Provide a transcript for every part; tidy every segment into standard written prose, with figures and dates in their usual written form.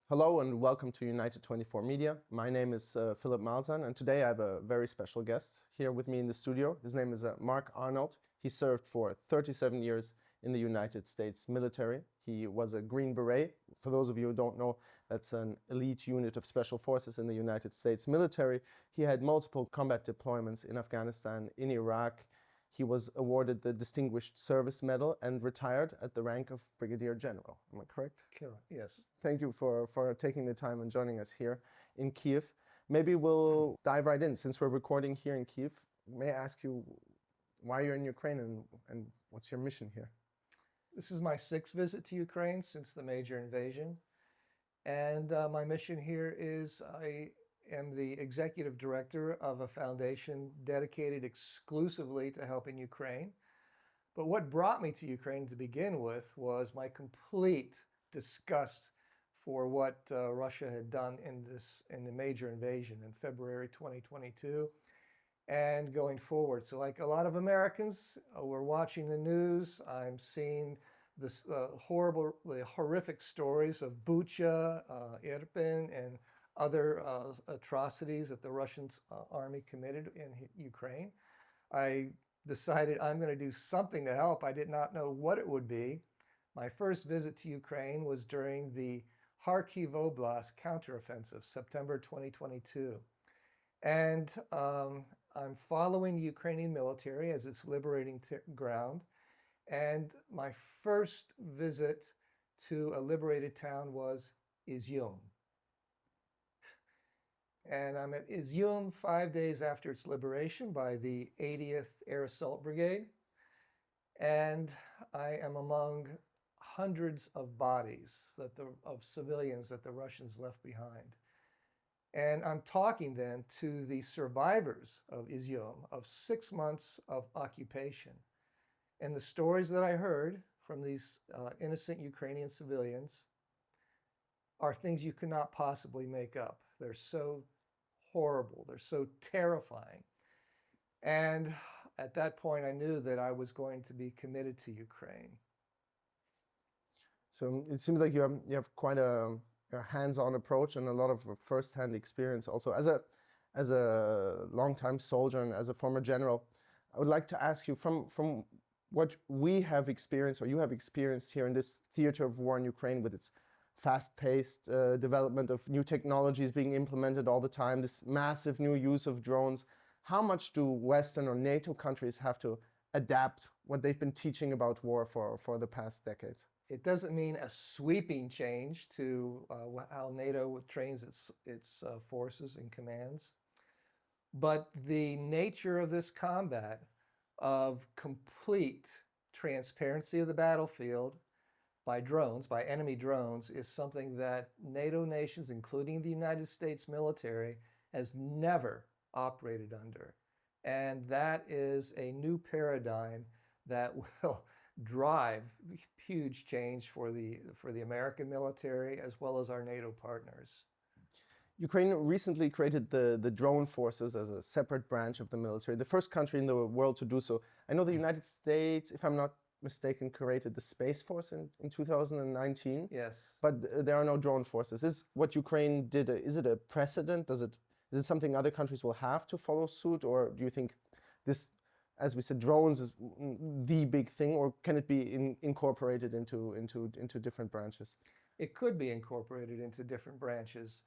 Hello and welcome to United 24 Media. My name is Philip Malzahn, and today I have a very special guest here with me in the studio. His name is Mark Arnold. He served for 37 years in the United States military. He was a Green Beret. For those of you who don't know, that's an elite unit of special forces in the United States military. He had multiple combat deployments in Afghanistan, in Iraq. He was awarded the Distinguished Service Medal and retired at the rank of Brigadier General. Am I correct? Correct, yes. Thank you for taking the time and joining us here in Kiev. Maybe we'll dive right in. Since we're recording here in Kiev, may I ask you why you're in Ukraine and what's your mission here? This is my sixth visit to Ukraine since the major invasion. And my mission here is I am the executive director of a foundation dedicated exclusively to helping Ukraine. But what brought me to Ukraine to begin with was my complete disgust for what Russia had done in the major invasion in February 2022 and going forward. So like a lot of Americans, we're watching the news. I'm seeing this horrific stories of Bucha, Irpin, and other atrocities that the Russian army committed in Ukraine. I decided I'm going to do something to help. I did not know what it would be. My first visit to Ukraine was during the Kharkiv Oblast counteroffensive, September 2022. And I'm following the Ukrainian military as it's liberating ground. And my first visit to a liberated town was Izium. And I'm at Izium 5 days after its liberation by the 80th Air Assault Brigade. And I am among hundreds of bodies of civilians that the Russians left behind. And I'm talking then to the survivors of Izium, of 6 months of occupation. And the stories that I heard from these innocent Ukrainian civilians are things you cannot possibly make up. They're so horrible. They're so terrifying. And at that point, I knew that I was going to be committed to Ukraine. So it seems like you have quite a hands-on approach and a lot of first-hand experience also. As a long-time soldier and as a former general, I would like to ask you from what we have experienced or you have experienced here in this theater of war in Ukraine with its fast-paced development of new technologies being implemented all the time, this massive new use of drones. How much do Western or NATO countries have to adapt what they've been teaching about war for the past decades? It doesn't mean a sweeping change to how NATO trains its forces and commands, but the nature of this combat of complete transparency of the battlefield by drones, by enemy drones, is something that NATO nations, including the United States military, has never operated under. And that is a new paradigm that will drive huge change for the American military as well as our NATO partners. Ukraine recently created the drone forces as a separate branch of the military, the first country in the world to do so. I know the United States, if I'm not mistaken, created the Space Force in 2019. Yes. But there are no drone forces. Is what Ukraine did, is it a precedent? Is it something other countries will have to follow suit? Or do you think this, as we said, drones is the big thing, or can it be incorporated into different branches? It could be incorporated into different branches.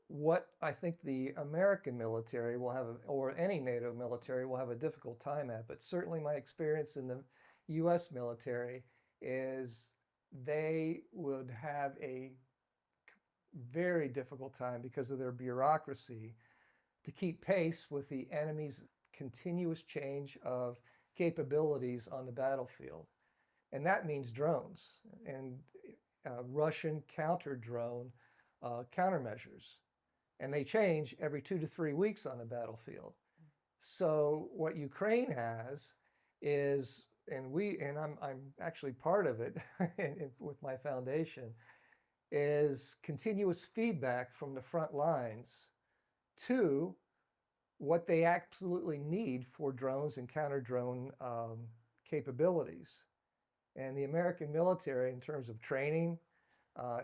What I think the American military will have, or any NATO military will have a difficult time at, but certainly my experience in the US military is they would have a very difficult time because of their bureaucracy to keep pace with the enemy's continuous change of capabilities on the battlefield. And that means drones and Russian counter-drone countermeasures. And they change every 2 to 3 weeks on the battlefield. So what Ukraine has is, and I'm actually part of it with my foundation, is continuous feedback from the front lines to what they absolutely need for drones and counter-drone capabilities. And the American military, in terms of training,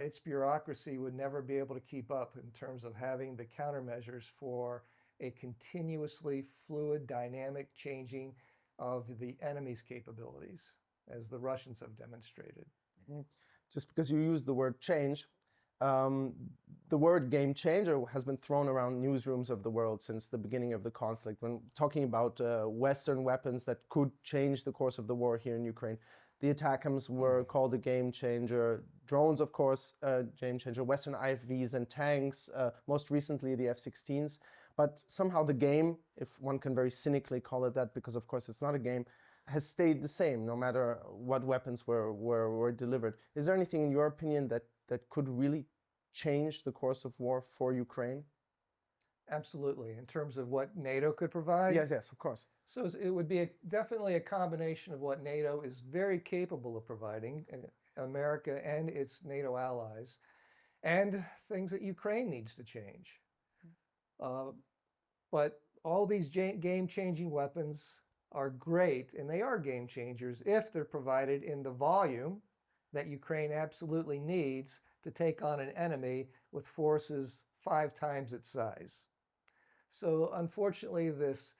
its bureaucracy would never be able to keep up in terms of having the countermeasures for a continuously fluid, dynamic changing of the enemy's capabilities, as the Russians have demonstrated. Mhm. Just because you use the word change, the word game changer has been thrown around newsrooms of the world since the beginning of the conflict. When talking about Western weapons that could change the course of the war here in Ukraine, the ATACMS were called a game changer. Drones, of course, game changer. Western IFVs and tanks, most recently the F-16s. But somehow the game, if one can very cynically call it that, because of course it's not a game, has stayed the same no matter what weapons were delivered. Is there anything in your opinion that could really change the course of war for Ukraine? Absolutely, in terms of what NATO could provide. Yes, yes, of course. So it would be definitely a combination of what NATO is very capable of providing, America and its NATO allies, and things that Ukraine needs to change. But all these game-changing weapons are great, and they are game changers if they're provided in the volume that Ukraine absolutely needs to take on an enemy with forces 5 times its size. So unfortunately, this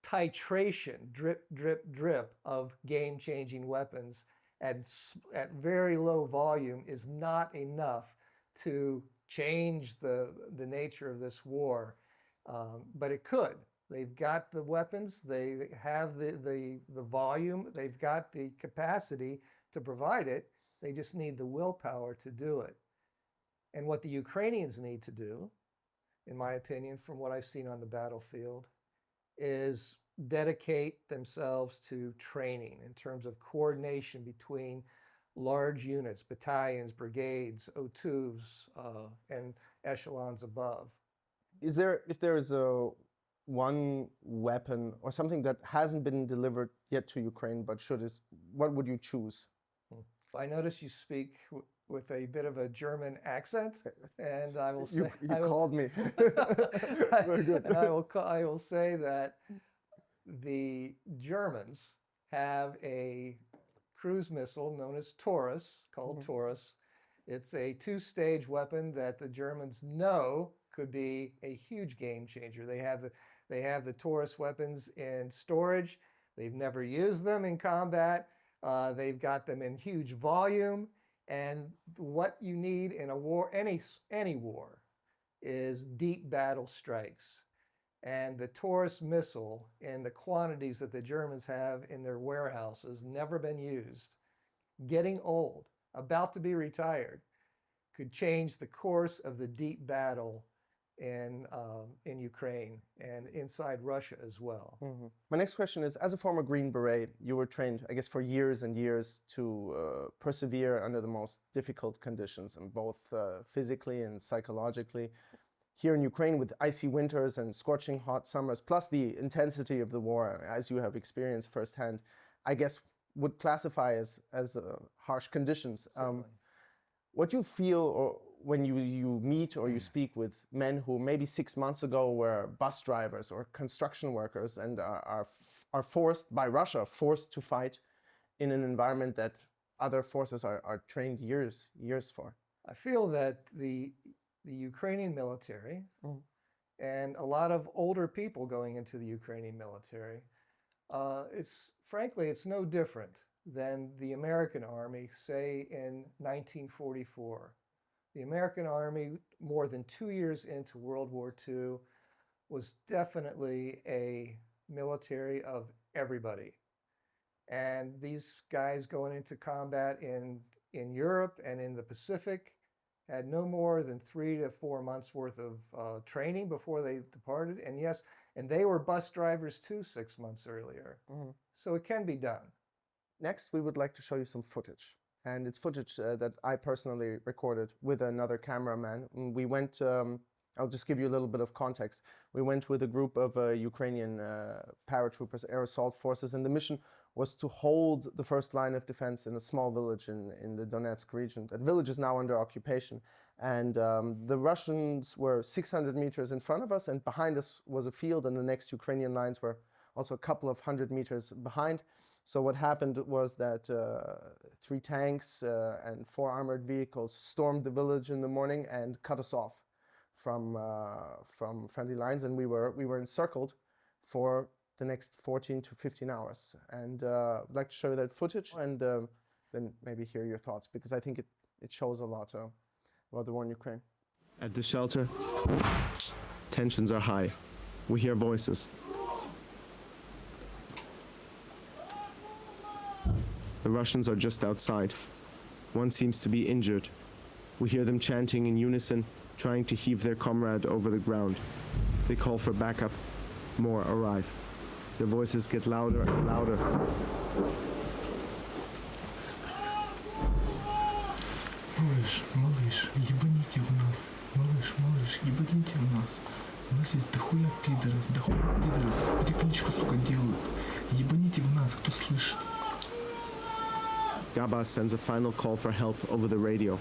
titration, drip, drip, drip of game-changing weapons at very low volume is not enough to change the nature of this war. But it could. They've got the weapons, they have the volume, they've got the capacity to provide it. They just need the willpower to do it. And what the Ukrainians need to do, in my opinion, from what I've seen on the battlefield, is dedicate themselves to training in terms of coordination between large units, battalions, brigades, O2s, and echelons above. If there is one weapon or something that hasn't been delivered yet to Ukraine but should, what would you choose? I notice you speak with a bit of a German accent, and I will say you called me. Very good. And I will say that the Germans have a cruise missile known as Taurus, called Taurus. It's a 2-stage weapon that the Germans know could be a huge game changer. They have the Taurus weapons in storage. They've never used them in combat. They've got them in huge volume. And what you need in a war, any war, is deep battle strikes. And the Taurus missile, in the quantities that the Germans have in their warehouses, never been used, getting old, about to be retired, could change the course of the deep battle in Ukraine and inside Russia as well. Mm-hmm. My next question is, as a former Green Beret, you were trained, I guess, for years and years to persevere under the most difficult conditions, and both physically and psychologically. Here in Ukraine, with icy winters and scorching hot summers, plus the intensity of the war, as you have experienced firsthand, I guess would classify as harsh conditions. What do you feel, or when you meet or you speak with men who maybe 6 months ago were bus drivers or construction workers and are forced by Russia, to fight in an environment that other forces are trained years for? I feel that the Ukrainian military and a lot of older people going into the Ukrainian military, frankly, it's no different than the American Army, say in 1944. The American Army, more than 2 years into World War II, was definitely a military of everybody. And these guys going into combat in Europe and in the Pacific had no more than 3 to 4 months worth of training before they departed. And yes, and they were bus drivers too 6 months earlier. So it can be done. Next, we would like to show you some footage. And it's footage that I personally recorded with another cameraman. We went, I'll just give you a little bit of context. We went with a group of Ukrainian paratroopers, air assault forces, and the mission was to hold the first line of defense in a small village in the Donetsk region. That village is now under occupation. And the Russians were 600 meters in front of us, and behind us was a field, and the next Ukrainian lines were also a couple of 100 meters behind. So what happened was that 3 tanks and 4 armored vehicles stormed the village in the morning and cut us off from friendly lines, and we were encircled for the next 14 to 15 hours. And I'd like to show you that footage and then maybe hear your thoughts, because I think it shows a lot about the war in Ukraine. At the shelter, tensions are high. We hear voices. The Russians are just outside. One seems to be injured. We hear them chanting in unison, trying to heave their comrade over the ground. They call for backup. More arrive. Their voices get louder and louder. Малыш, ебаните в нас. Малыш, ебаните в нас. У нас есть дохуя пидоров. Перекличку, сука, делают. Ебаните в нас, кто слышит. Gaba sends a final call for help over the radio.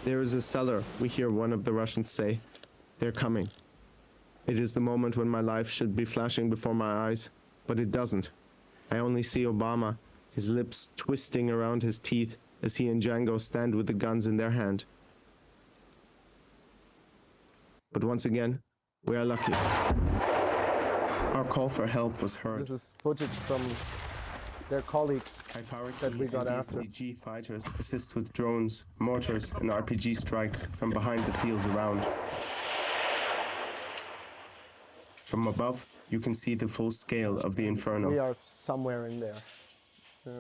There is a cellar, we hear one of the Russians say. They're coming. It is the moment when my life should be flashing before my eyes, but it doesn't. I only see Obama, his lips twisting around his teeth as he and Django stand with the guns in their hand. But once again, we are lucky. Our call for help was heard. This is footage from their colleagues that we got after. SDG fighters assist with drones, mortars, and RPG strikes from behind the fields around. From above, you can see the full scale of the inferno. We are somewhere in there. Yeah.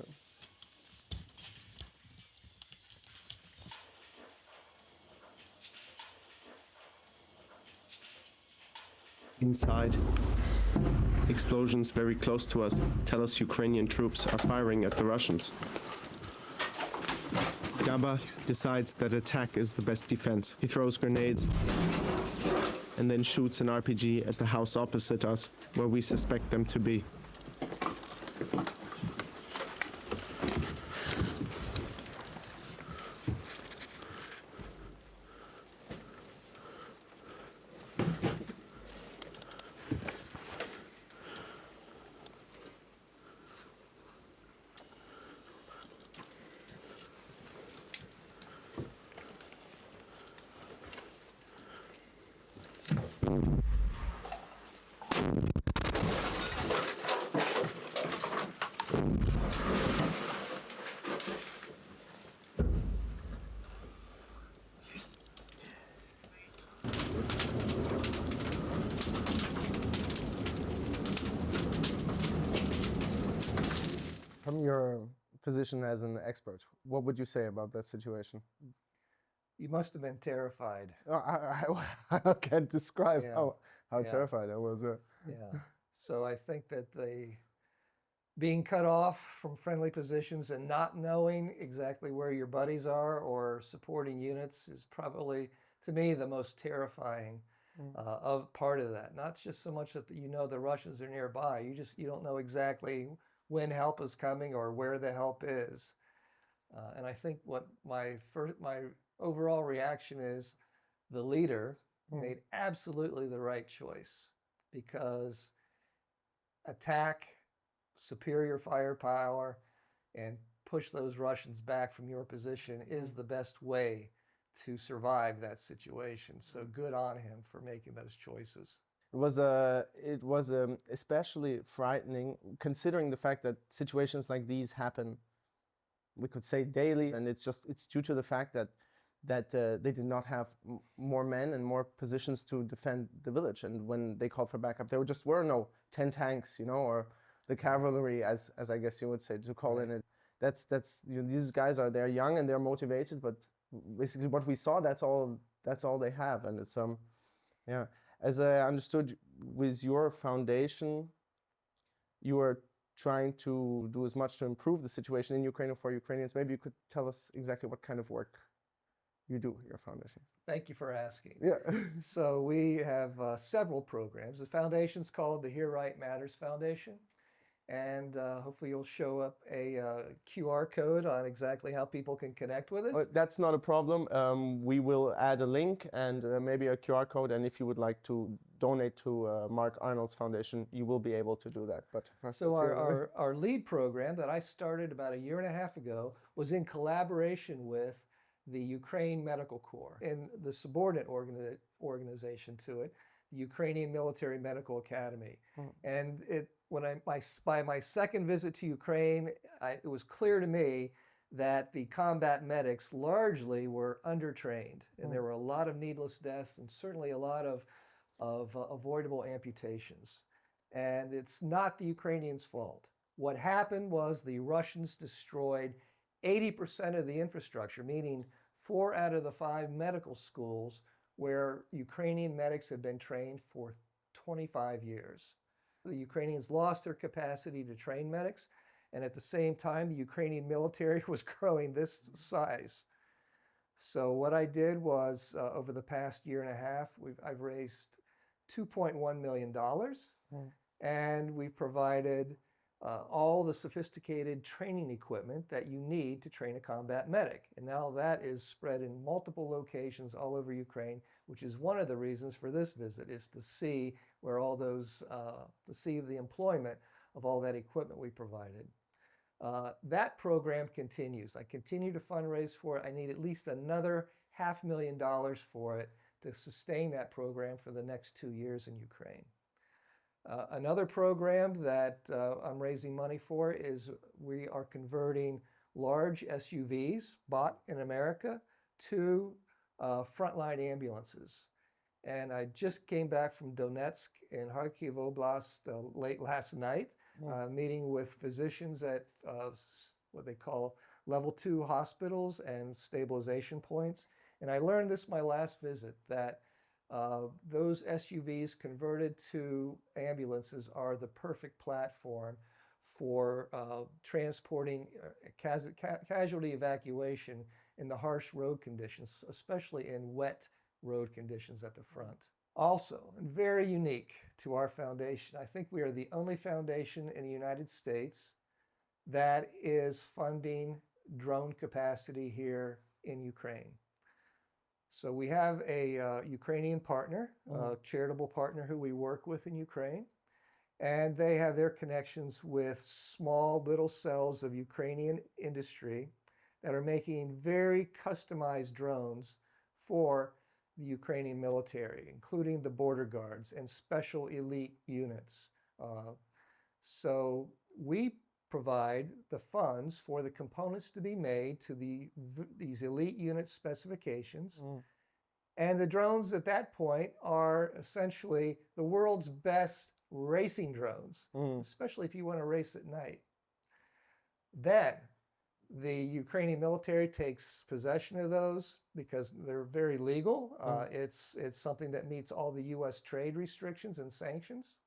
Inside, explosions very close to us tell us Ukrainian troops are firing at the Russians. Gaba decides that attack is the best defense. He throws grenades and then shoots an RPG at the house opposite us, where we suspect them to be. From your position as an expert, what would you say about that situation? You must have been terrified. I can't describe Yeah. how Yeah. terrified I was. Yeah. So I think that being cut off from friendly positions and not knowing exactly where your buddies are or supporting units is probably, to me, the most terrifying of part of that. Not just so much that you know the Russians are nearby. You don't know exactly when help is coming or where the help is. And I think what my overall reaction is, the leader made absolutely the right choice, because attack, superior firepower, and push those Russians back from your position is the best way to survive that situation. So good on him for making those choices. It was especially frightening, considering the fact that situations like these happen, we could say, daily, and it's due to the fact that they did not have more men and more positions to defend the village. And when they called for backup, there just were no 10 tanks, or the cavalry, as I guess you would say, to call in it. That's these guys they're young and they're motivated, but basically what we saw, that's all they have. And it's yeah. As I understood, with your foundation, you are trying to do as much to improve the situation in Ukraine for Ukrainians. Maybe you could tell us exactly what kind of work you do, your foundation. Thank you for asking. Yeah. So we have several programs. The foundation's called the Here Right Matters Foundation, and hopefully you'll show up a QR code on exactly how people can connect with us. That's not a problem. We will add a link and maybe a QR code. And if you would like to donate to Mark Arnold's foundation, you will be able to do that. But first, So let's hear- our lead program that I started about a year and a half ago was in collaboration with the Ukraine Medical Corps and the subordinate organization to it, the Ukrainian Military Medical Academy. And by my second visit to Ukraine, it was clear to me that the combat medics largely were undertrained, and there were a lot of needless deaths and certainly a lot of avoidable amputations. And it's not the Ukrainians' fault. What happened was the Russians destroyed 80% of the infrastructure, meaning 4 out of the 5 medical schools where Ukrainian medics had been trained for 25 years. The Ukrainians lost their capacity to train medics, and at the same time, the Ukrainian military was growing this size. So what I did was, over the past year and a half, I've raised $2.1 million, and we've provided all the sophisticated training equipment that you need to train a combat medic. And now that is spread in multiple locations all over Ukraine, which is one of the reasons for this visit, is to see where all those, to see the employment of all that equipment we provided. That program continues. I continue to fundraise for it. I need at least another $500,000 for it to sustain that program for the next 2 years in Ukraine. Another program that I'm raising money for is we are converting large SUVs bought in America to Frontline Ambulances. And I just came back from Donetsk in Kharkiv Oblast late last night, meeting with physicians at what they call level 2 hospitals and stabilization points. And I learned this my last visit, that those SUVs converted to ambulances are the perfect platform for transporting casualty evacuation in the harsh road conditions, especially in wet road conditions at the front. Also, and very unique to our foundation, I think we are the only foundation in the United States that is funding drone capacity here in Ukraine. So we have a Ukrainian partner, a charitable partner who we work with in Ukraine, and they have their connections with small little cells of Ukrainian industry that are making very customized drones for the Ukrainian military, including the border guards and special elite units. So we provide the funds for the components to be made to these elite unit specifications. And the drones at that point are essentially the world's best racing drones, especially if you want to race at night. Then the Ukrainian military takes possession of those because they're very legal. It's something that meets all the US trade restrictions and sanctions,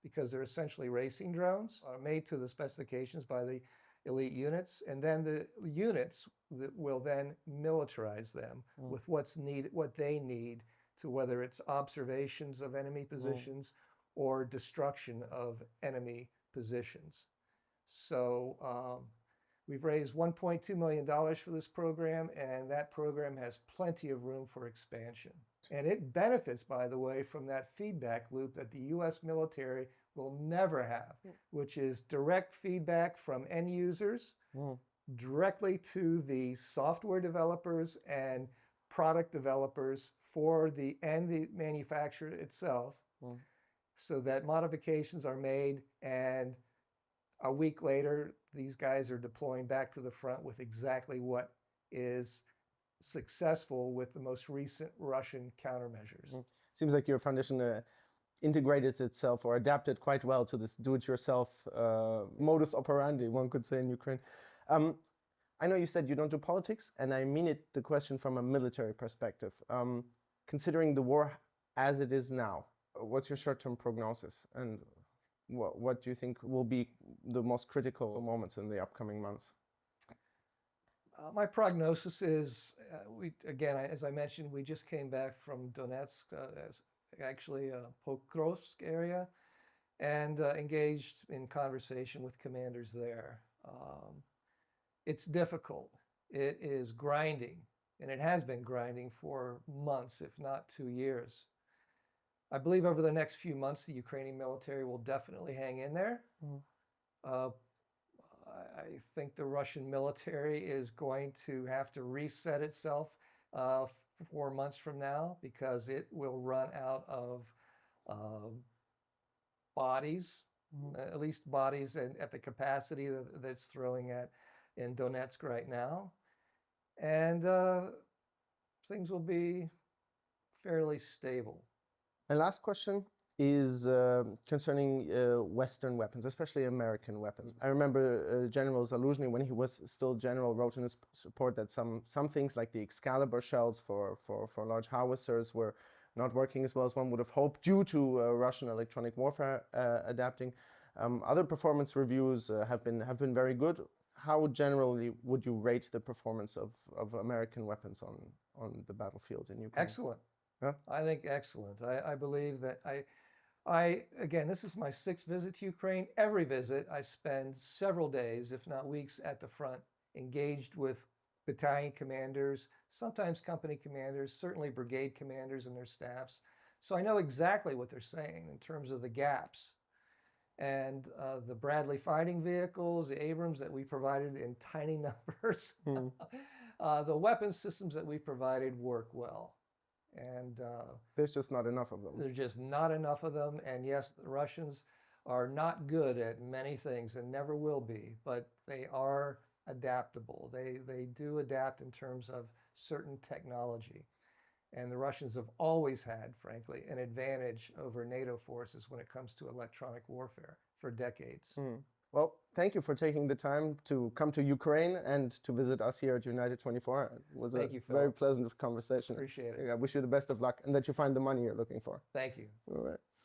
because they're essentially racing drones made to the specifications by the elite units, and then the units will then militarize them with what's needed, what they need, to whether it's observations of enemy positions or destruction of enemy positions. So we've raised $1.2 million for this program, and that program has plenty of room for expansion. And it benefits, by the way, from that feedback loop that the US military will never have, which is direct feedback from end users directly to the software developers and product developers for the manufacturer itself, so that modifications are made, and a week later, these guys are deploying back to the front with exactly what is successful with the most recent Russian countermeasures. Seems like your foundation integrated itself or adapted quite well to this do-it-yourself modus operandi, one could say, in Ukraine. I know you said you don't do politics, and I mean it, the question from a military perspective. Considering the war as it is now, what's your short-term prognosis, and what do you think will be the most critical moments in the upcoming months? My prognosis is, again, as I mentioned, we just came back from Donetsk, actually Pokrovsk area, and engaged in conversation with commanders there. It's difficult. It is grinding, and it has been grinding for months, if not 2 years. I believe over the next few months, the Ukrainian military will definitely hang in there. I think the Russian military is going to have to reset itself 4 months from now, because it will run out of bodies, at least bodies at the capacity that it's throwing at in Donetsk right now. And things will be fairly stable. My last question is concerning Western weapons, especially American weapons. I remember General Zaluzhny, when he was still general, wrote in his report that some things like the Excalibur shells for large howitzers were not working as well as one would have hoped due to Russian electronic warfare adapting. Other performance reviews have been very good. How generally would you rate the performance of American weapons on the battlefield in Ukraine? Excellent. Yeah? I think excellent. I believe that again, this is my 6th visit to Ukraine. Every visit, I spend several days, if not weeks, at the front, engaged with battalion commanders, sometimes company commanders, certainly brigade commanders and their staffs. So I know exactly what they're saying in terms of the gaps. And the Bradley fighting vehicles, the Abrams that we provided in tiny numbers, the weapon systems that we provided work well. And there's just not enough of them. There's just not enough of them. And yes, the Russians are not good at many things and never will be, but they are adaptable. They do adapt in terms of certain technology. And the Russians have always had, frankly, an advantage over NATO forces when it comes to electronic warfare for decades. Well, thank you for taking the time to come to Ukraine and to visit us here at United 24. It was a very pleasant conversation. Appreciate it. I wish you the best of luck and that you find the money you're looking for. Thank you. All right.